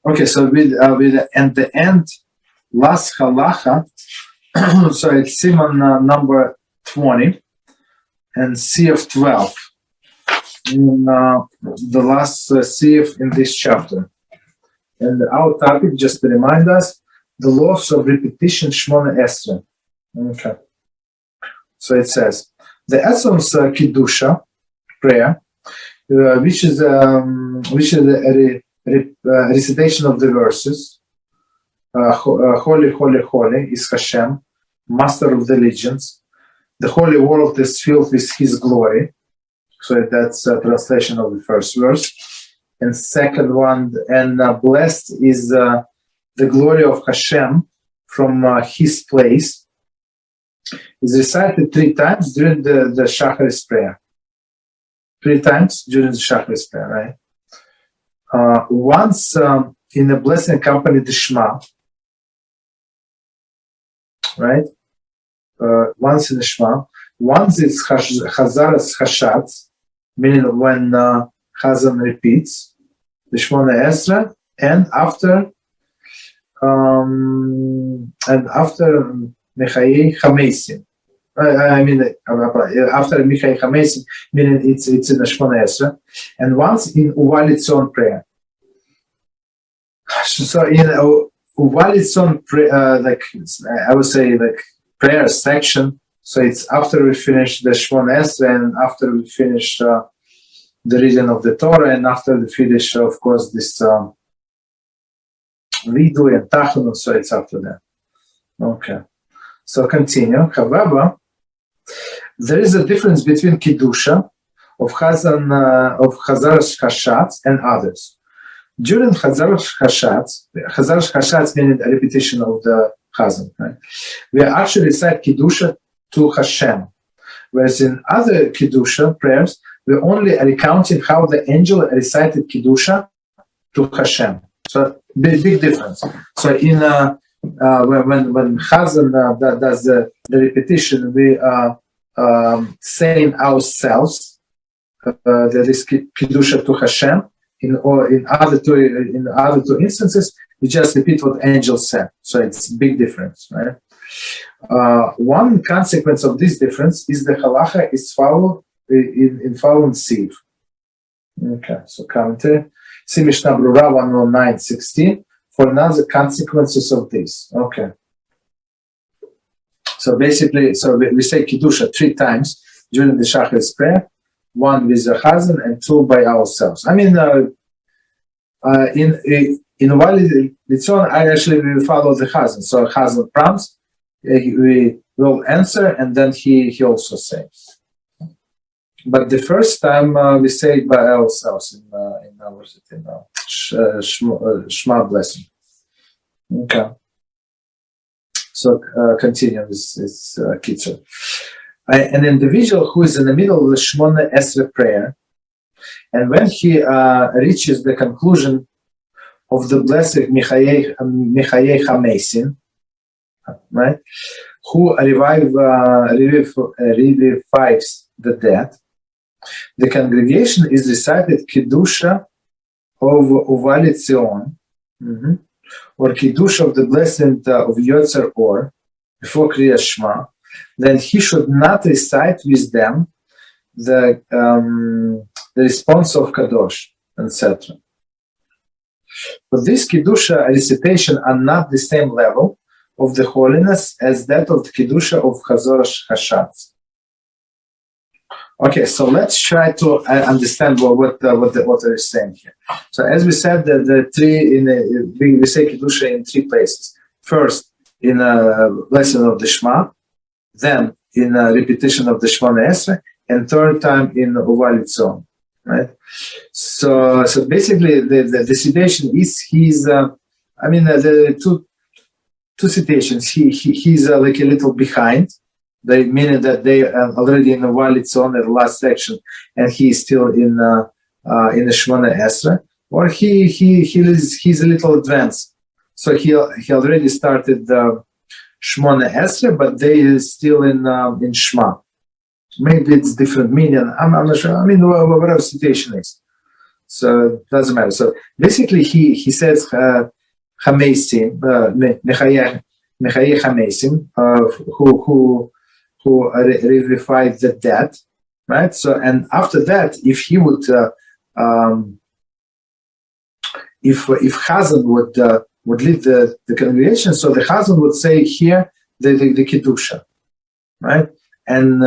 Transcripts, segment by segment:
Okay, so with and the end, last halacha, so it's Siman number 20 and Sif 12. In the last Sif in this chapter. And our topic, just to remind us, the laws of repetition, Shemoneh Esrei. Okay. So it says, the essence Kedushah prayer, which is the recitation of the verses. Holy, holy, holy is HaShem, Master of the legions. The holy world is filled with His glory. So that's a translation of the first verse. And second one, and blessed is the glory of HaShem from His place. Is recited 3 times during the Shacharis prayer. 3 times during the Shacharis prayer, right? Once in the blessing accompanied the Shema, right? Once in the Shema. Once it's Chazaras HaShatz, meaning when Chazzan repeats the Shemoneh Esrei, and after Mechayei Chamesim. After Mechayei Chamesim, meaning it's in the Shemoneh Esrei, and once in Uvalitzon prayer. So in Uvalitzon prayer, like I would say, like prayer section. So it's after we finish the Shemoneh Esrei, and after we finish the reading of the Torah, and after we finish, of course, this Vidu and Tachon, so it's after that. Okay. So continue. However, there is a difference between Kedushah of Chazaras HaShatz and others. During Chazaras HaShatz meaning a repetition of the Chazzan, right? We actually recite Kedushah to HaShem, whereas in other Kedushah prayers, we're only recounting how the angel recited Kedushah to HaShem. So big difference. So in when Chazzan does the repetition, we are saying ourselves that is Kedushah to HaShem. In other two instances, we just repeat what angel said. So it's a big difference, right? One consequence of this difference is the halacha is followed in following sieve. Okay, so commentary. See Mishnah Brura 109:16 for another consequences of this. Okay. So basically, we say Kedushah 3 times during the Shacharis prayer, 1 with the Chazzan and 2 by ourselves. I mean, in Uvalitzon, I actually will follow the Chazzan. So Chazzan prompts, we will answer, and then he also says. But the first time we say it by ourselves in our Shema blessing. Okay. So continue this Kitzur. An individual who is in the middle of the Shemoneh Esrei prayer, and when he reaches the conclusion of the blessed Mechayei Chamesim, right, who revives the dead, the congregation is recited Kedushah of Uvalitzion, or Kedushah of the blessing of Yotzer Or, before Kriyas Shema. Then he should not recite with them the response of Kadosh, etc. But this Kedushah recitation are not the same level of the holiness as that of the Kedushah of Chazaras HaShatz. Okay, so let's try to understand what they're saying here. So as we said, we say Kedushah in 3 places. First, in a lesson of the Shema, then in a repetition of the Shemoneh Esrei, and third time in Uvalitzon, right? So basically, the situation is the two situations. He's like a little behind. Meaning that they are already in the Uvalitzon in the last section, and he is still in the Shemoneh Esrei, or he's a little advanced. So he already started the Shemoneh Esrei, but they is still in Shema. Maybe it's different meaning. I'm not sure. I mean, whatever situation is. So it doesn't matter. So basically, he says Chamesim, Mechayeh Chamesim, who revivified the dead, right? So, and after that, if he would, if Chazzan would lead the congregation, so the Chazzan would say here the Kedushah, right? And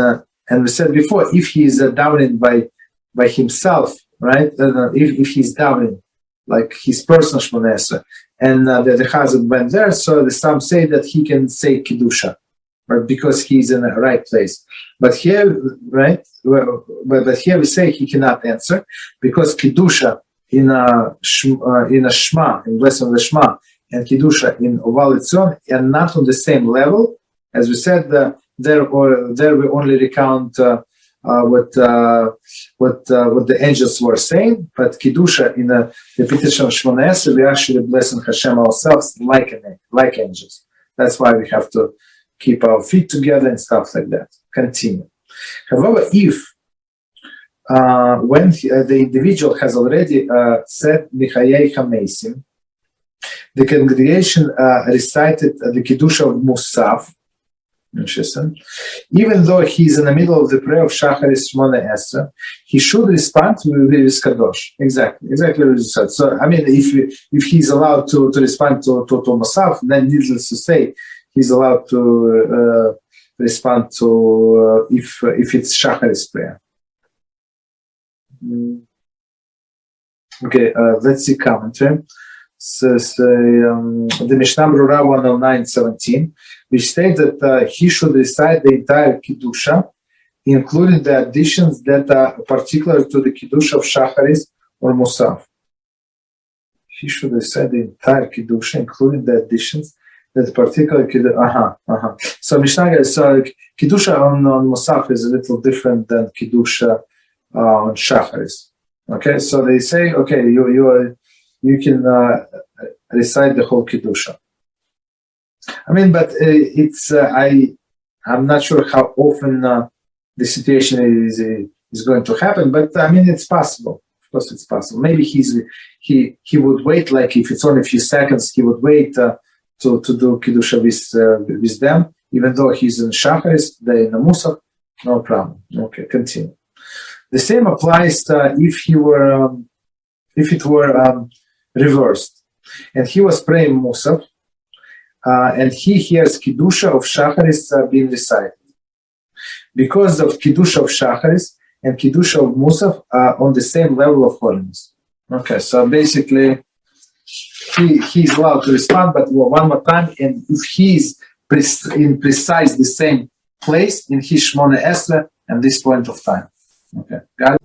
we said before, if he is davening by himself, right? If he's davening like his personal Shemoneh, and the Chazzan went there, so some say that he can say Kedushah, right? Because he's in the right place. But here, right? But here we say he cannot answer because Kedushah in a Shema, in blessing of the Shema, and Kedushah in Oval Etzion are not on the same level. As we said, there we only recount what the angels were saying, but Kedushah in the repetition of Shemoneh, we actually blessing HaShem ourselves like angels. That's why we have to keep our feet together and stuff like that. Continue. However, if when the individual has already said Michayei Chamesim, the congregation recited the Kedushah of Musaf, interesting. Even though he is in the middle of the prayer of Shacharis Shemoneh, he should respond with Kadosh. Exactly what you said. So, I mean, if he's allowed to respond to Musaf, then needless to say, he's allowed to respond to if it's Shacharis prayer. Okay, let's see commentary. So, the Mishnah Brura 109:17, which states that he should recite the entire Kedushah, including the additions that are particular to the Kedushah of Shacharis or Musaf. He should recite the entire Kedushah, including the additions that particular So Mishnah, so Kedushah on Musaf is a little different than Kedushah on Shacharis. Okay, so they say, okay, you can recite the whole Kedushah. I mean, but it's I'm not sure how often the situation is going to happen, but I mean, it's possible. Of course, it's possible. Maybe he would wait, like if it's only a few seconds, he would wait to do Kedushah with them, even though he's in Shacharis, they're in the mussar, no problem. Okay, continue. The same applies if it were reversed, and he was praying mussar, and he hears Kedushah of Shacharis being recited. Because of Kedushah of Shacharis and Kedushah of Musaf are on the same level of holiness. Okay, so basically, he's allowed to respond, but one more time, and if he's in precise the same place in his Shemoneh Esrei at this point of time. Okay, got it?